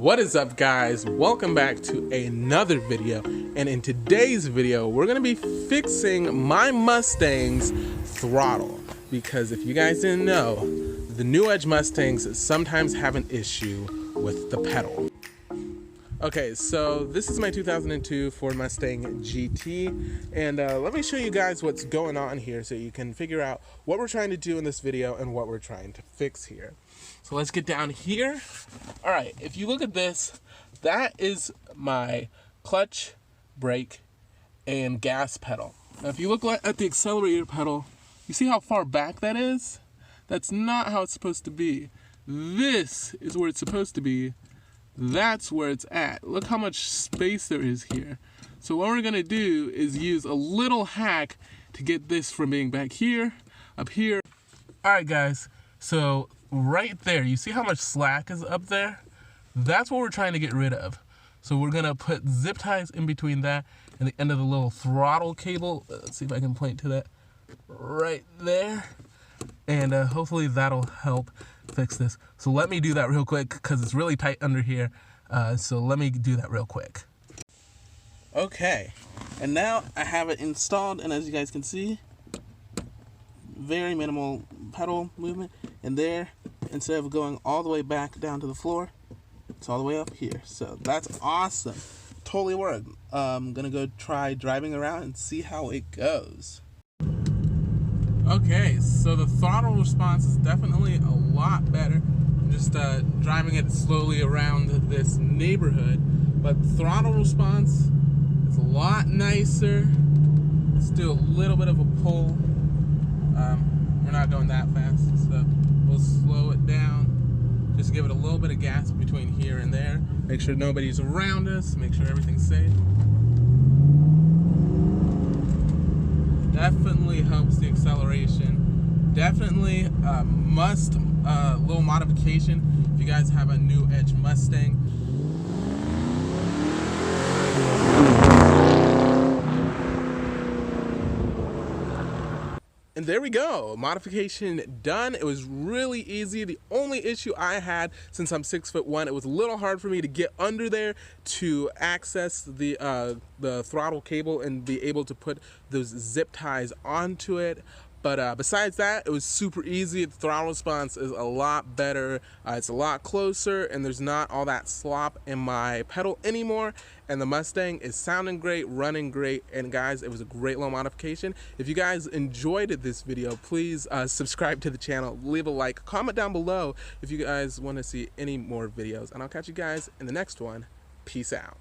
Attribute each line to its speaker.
Speaker 1: What is up, guys? Welcome back to another video, and in today's video we're going to be fixing my Mustang's throttle, because if you guys didn't know, the new Edge Mustangs sometimes have an issue with the pedal. Okay, so this is my 2002 Ford Mustang GT, and let me show you guys what's going on here so you can figure out what we're trying to do in this video and what we're trying to fix here. So let's get down here. All right, if you look at this, that is my clutch, brake, and gas pedal. Now if you look at the accelerator pedal, you see how far back that is? That's not how it's supposed to be. This is where it's supposed to be. That's where it's at. Look how much space there is here. So what we're gonna do is use a little hack to get this from being back here, up here. All right, guys, so right there, you see how much slack is up there? That's what we're trying to get rid of. So we're gonna put zip ties in between that and the end of the little throttle cable. Let's see if I can point to that right there. And hopefully that'll help fix this. So let me do that real quick because it's really tight under here. So let me do that real quick.
Speaker 2: Okay, and now I have it installed, and as you guys can see, very minimal pedal movement. And there, instead of going all the way back down to the floor, it's all the way up here. So that's awesome. Totally worked. I'm gonna go try driving around and see how it goes.
Speaker 1: Okay, so the throttle response is definitely a lot better. I'm just driving it slowly around this neighborhood, but throttle response is a lot nicer. Still a little bit of a pull. We're not going that fast, so we'll slow it down. Just give it a little bit of gas between here and there. Make sure nobody's around us. Make sure everything's safe. Definitely helps the acceleration. Definitely little modification if you guys have a new Edge Mustang. And there we go, modification done. It was really easy. The only issue I had, since I'm 6'1", it was a little hard for me to get under there to access the throttle cable and be able to put those zip ties onto it. But besides that, it was super easy. The throttle response is a lot better. It's a lot closer, and there's not all that slop in my pedal anymore. And the Mustang is sounding great, running great. And guys, it was a great little modification. If you guys enjoyed this video, please subscribe to the channel, leave a like, comment down below if you guys want to see any more videos. And I'll catch you guys in the next one. Peace out.